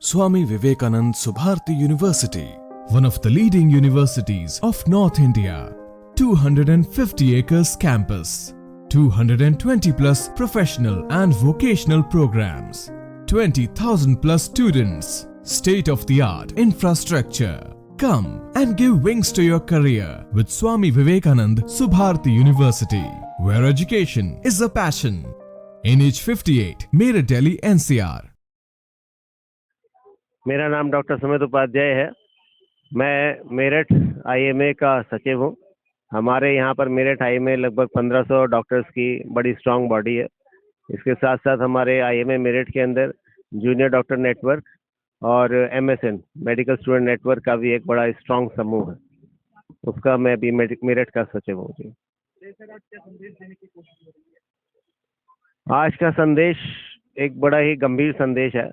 Swami Vivekanand Subharti University, one of the leading universities of North India. 250 acres campus, 220 plus professional and vocational programs, 20,000 plus students, state-of-the-art infrastructure. Come and give wings to your career with Swami Vivekanand Subharti University, where education is a passion. NH58, Meerut, Delhi, NCR. मेरा नाम doctor Sumit Upadhyay है। मैं Meerut IMA का सचिव हूँ। हमारे यहाँ पर मेरठ आईएमए लगभग 1500 डॉक्टर्स की बड़ी स्ट्रांग बॉडी है। इसके साथ साथ हमारे आईएमए मेरठ के अंदर जूनियर डॉक्टर नेटवर्क और एमएसएन मेडिकल स्टूडेंट नेटवर्क का भी एक बड़ा स्ट्रांग समूह है, उसका मैं भी मेरठ का सचिव हूँ जी। आज का संदेश एक बड़ा ही गंभीर संदेश है।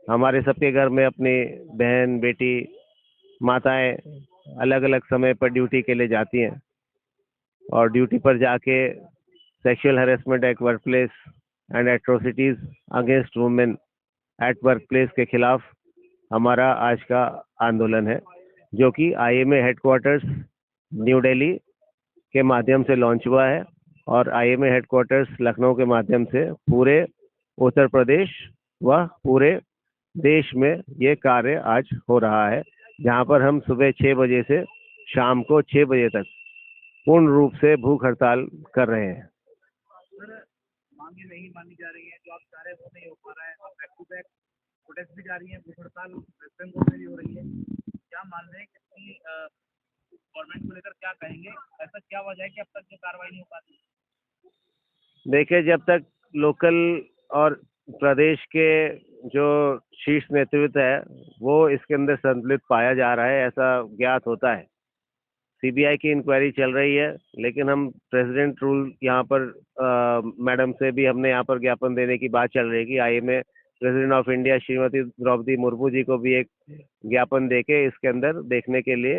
हमारे सबके घर में अपनी बहन, बेटी, माताएं अलग अलग समय पर ड्यूटी के लिए जाती हैं और ड्यूटी पर जाके sexual harassment at work place and atrocities against women at work place के खिलाफ हमारा आज का आंदोलन है, जो कि आईएमए हेडक्वार्टर्स न्यू दिल्ली के माध्यम से लॉन्च हुआ है और आईएमए हेडक्वार्टर्स लखनऊ के माध्यम से पूरे उत्तर प्रदेश व पूरे देश में ये कार्य आज हो रहा है, जहां पर हम सुबह 6 बजे से शाम को 6 बजे तक पूर्ण रूप से भूख हड़ताल कर रहे हैं। मांगे नहीं मानी जा रही हैं, जो आप चाह रहे हैं वो नहीं हो पा रहा है। आप बैक टू बैक प्रोटेस्ट भी जा रही हैं, भूख हड़ताल वेस्टर्न कोर्ट में भी हो रही है। क्या मान रहे हैं कि गवर्नमेंट को लेकर क्या कहेंगे? ऐसा क्या वजह है कि अब तक जो कार्रवाई नहीं हो पाती? देखिए, जब तक लोकल और प्रदेश के जो शीर्ष नेतृत्व है वो इसके अंदर संतुलित पाया जा रहा है, ऐसा ज्ञात होता है। सीबीआई की इंक्वायरी चल रही है, लेकिन हम प्रेसिडेंट रूल यहाँ पर मैडम से भी हमने यहाँ पर ज्ञापन देने की बात चल रही है कि IMA president of India Shrimati Draupadi Murmu ji को भी एक ज्ञापन देके इसके अंदर देखने के लिए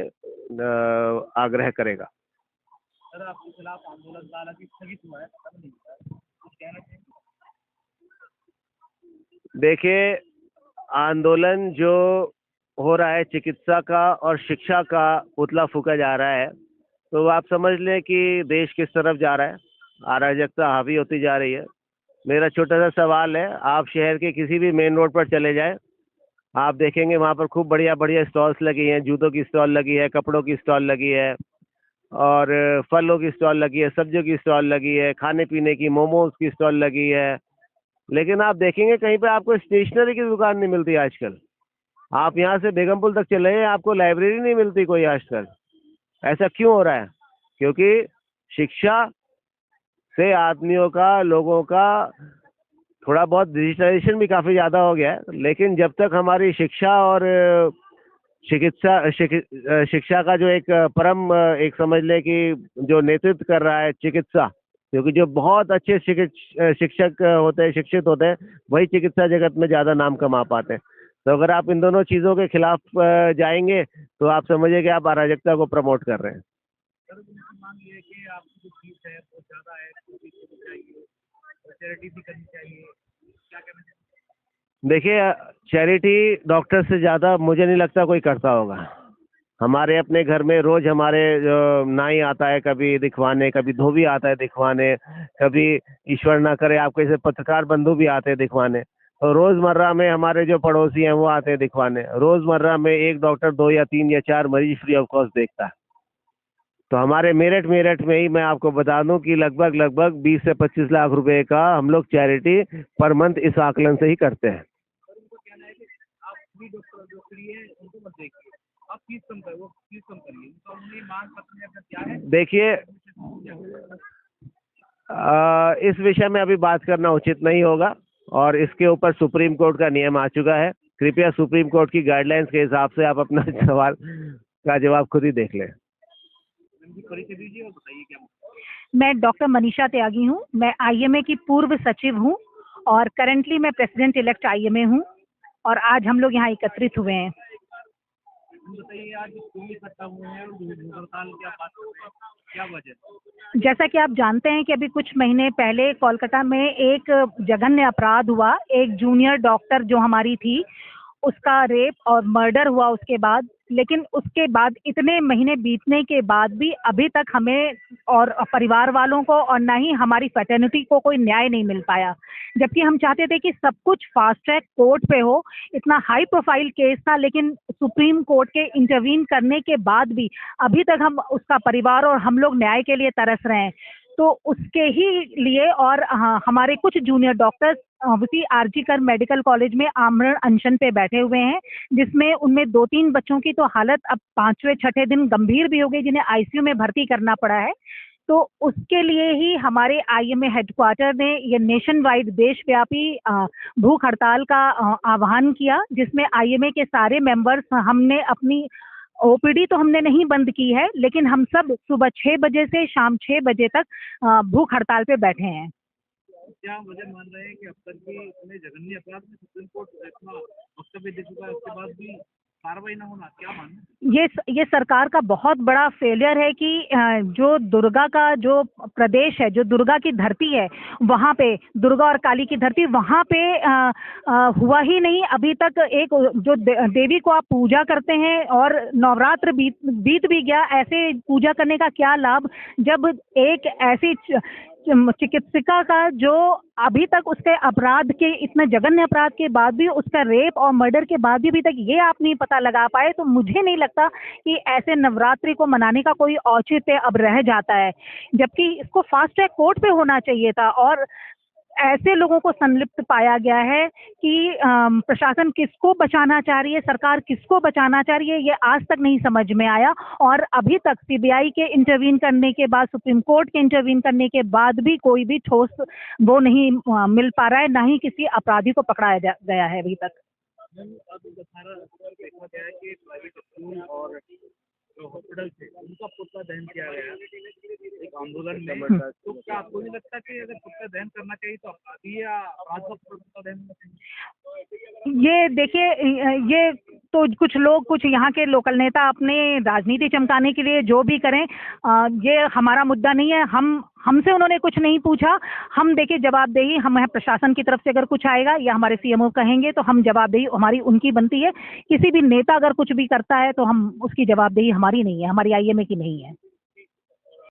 आग्रह करेगा। सर, आपके खिलाफ आंदोलन हालांकि स्थगित हुआ है, खत्म नहीं हुआ है, कुछ कहना चाहिए? देखिए, आंदोलन जो हो रहा है चिकित्सा का और शिक्षा का पुतला फूका जा रहा है, तो आप समझ लें कि देश किस तरफ जा रहा है। अराजकता हावी होती जा रही है। मेरा छोटा सा सवाल है, आप शहर के किसी भी मेन रोड पर चले जाएं, आप देखेंगे वहाँ पर खूब बढ़िया बढ़िया स्टॉल्स लगी हैं। जूतों की स्टॉल लगी है, कपड़ों की स्टॉल लगी है और फलों की स्टॉल लगी है, सब्जियों की स्टॉल लगी है, खाने पीने की मोमोज की स्टॉल लगी है। लेकिन आप देखेंगे कहीं पे आपको स्टेशनरी की दुकान नहीं मिलती आजकल। आप यहाँ से बेगमपुर तक चले जाएं, आपको लाइब्रेरी नहीं मिलती कोई आजकल। ऐसा क्यों हो रहा है? क्योंकि शिक्षा से आदमियों का, लोगों का थोड़ा बहुत डिजिटलाइजेशन भी काफ़ी ज़्यादा हो गया है, लेकिन जब तक हमारी शिक्षा और शिक्षा का जो एक परम एक समझ ले कि जो नेतृत्व कर रहा है चिकित्सा, क्योंकि जो बहुत अच्छे शिक्षक होते हैं, शिक्षित होते हैं, वही चिकित्सा जगत में ज़्यादा नाम कमा पाते हैं। तो अगर आप इन दोनों चीज़ों के खिलाफ जाएंगे तो आप समझिए कि आप अराजकता को प्रमोट कर रहे हैं। सर, मांग ये है कि आपकी जो फीस है वो ज़्यादा है, तो फीस होनी चाहिए, चैरिटी भी करनी चाहिए, क्या कहना चाहिए? देखिए, चैरिटी डॉक्टर से ज़्यादा मुझे नहीं लगता कोई करता होगा। हमारे अपने घर में रोज हमारे नाई आता है कभी दिखवाने, कभी धोबी आता है दिखवाने, कभी ईश्वर ना करे आपके जैसे पत्रकार बंधु भी आते हैं दिखवाने। तो रोजमर्रा में हमारे जो पड़ोसी हैं वो आते हैं दिखवाने। रोजमर्रा में एक डॉक्टर 2 या 3 या 4 मरीज फ्री ऑफ कॉस्ट देखता है। तो हमारे मेरठ में ही मैं आपको बता दूं कि लगभग 20 से 25 लाख रुपए का हम लोग चैरिटी पर मंथ इस आकलन से ही करते हैं। सर, उनको कहना है कि आप फ्री डॉक्टर जो फ्री है उनको मत देखिए, आप फीस कम करिए, वो फीस कम करिए। तो उन्हें मांग पत्र में अपना क्या है? देखिए, इस विषय में अभी बात करना उचित नहीं होगा और इसके ऊपर सुप्रीम कोर्ट का नियम आ चुका है। कृपया सुप्रीम कोर्ट की गाइडलाइंस के हिसाब से आप अपना सवाल का जवाब खुद ही देख लें। परिचय दीजिए और बताइए क्या। मैं डॉक्टर मनीषा त्यागी हूँ। मैं आईएमए की पूर्व सचिव हूँ और करंटली मैं प्रेसिडेंट इलेक्ट आईएमए हूँ और आज हम लोग यहाँ एकत्रित हुए हैं। बताइए, आज क्यों इकट्ठा हुए हैं और हड़ताल क्या बात कर रहे हैं, क्या वजह? जैसा कि आप जानते हैं कि अभी कुछ महीने पहले कोलकाता में एक जघन्य अपराध हुआ। एक जूनियर डॉक्टर जो हमारी थी उसका रेप और मर्डर हुआ उसके बाद, लेकिन उसके बाद इतने महीने बीतने के बाद भी अभी तक हमें और परिवार वालों को और ना ही हमारी फ्रेटर्निटी को कोई न्याय नहीं मिल पाया। जबकि हम चाहते थे कि सब कुछ फास्ट ट्रैक कोर्ट पे हो। इतना हाई प्रोफाइल केस था, लेकिन सुप्रीम कोर्ट के इंटरवीन करने के बाद भी अभी तक हम उसका परिवार और हम लोग न्याय के लिए तरस रहे हैं। तो उसके ही लिए और हमारे कुछ जूनियर डॉक्टर्स उसी आरजी कर मेडिकल कॉलेज में आमरण अनशन पे बैठे हुए हैं, जिसमें उनमें 2-3 बच्चों की तो हालत अब 5वें-6ठे दिन गंभीर भी हो गई, जिन्हें आईसीयू में भर्ती करना पड़ा है। तो उसके लिए ही हमारे आईएमए हेडक्वार्टर ने ये नेशन वाइड देशव्यापी भूख हड़ताल का आह्वान किया, जिसमें आईएमए के सारे मेंबर्स हमने अपनी ओपीडी तो हमने नहीं बंद की है, लेकिन हम सब सुबह 6 बजे से शाम 6 बजे तक भूख हड़ताल पे बैठे हैं। क्या वजह मान रहे हैं कि अब तक भी इतने जघन्य अपराध में सुप्रीम कोर्ट इतना वक्तव्य दे चुका है, उसके बाद भी कार्रवाई न होना, क्या मानना? ये सरकार का बहुत बड़ा फेलियर है कि जो दुर्गा का जो प्रदेश है, जो दुर्गा की धरती है, वहाँ पे दुर्गा और काली की धरती, वहाँ पे हुआ ही नहीं अभी तक। एक जो देवी को आप पूजा करते हैं और नवरात्र बीत भी गया, ऐसे पूजा करने का क्या लाभ जब एक ऐसी चिकित्सिका का जो अभी तक उसके अपराध के इतने जघन्य अपराध के बाद भी, उसका रेप और मर्डर के बाद भी अभी तक ये आप नहीं पता लगा पाए। तो मुझे नहीं लगता कि ऐसे नवरात्रि को मनाने का कोई औचित्य अब रह जाता है, जबकि इसको फास्ट ट्रैक कोर्ट पे होना चाहिए था। और ऐसे लोगों को संलिप्त पाया गया है कि प्रशासन किसको बचाना चाह रही है, सरकार किसको बचाना चाह रही है, ये आज तक नहीं समझ में आया। और अभी तक सीबीआई के इंटरवीन करने के बाद, सुप्रीम कोर्ट के इंटरवीन करने के बाद भी कोई भी ठोस वो नहीं मिल पा रहा है, ना ही किसी अपराधी को पकड़ाया गया है अभी तक। अब सारा देखा गया है कि प्राइवेट स्कूल और जो हॉस्पिटल थे उनका पुतला दहन किया गया एक आंदोलन में। तो क्या आपको नहीं लगता कि अगर पुतला दहन करना चाहिए तो अपराधी या अपराध का पुतला दहन होना चाहिए? ये देखिए, ये तो कुछ लोग, कुछ यहाँ के लोकल नेता अपने राजनीति चमकाने के लिए जो भी करें, ये हमारा मुद्दा नहीं है। हमसे उन्होंने कुछ नहीं पूछा। हम देखिए जवाबदेही हम प्रशासन की तरफ से अगर कुछ आएगा या हमारे सीएमओ कहेंगे तो हम जवाबदेही हमारी उनकी बनती है। किसी भी नेता अगर कुछ भी करता है तो हम उसकी जवाबदेही हमारी नहीं है, हमारी आईएमए की नहीं है।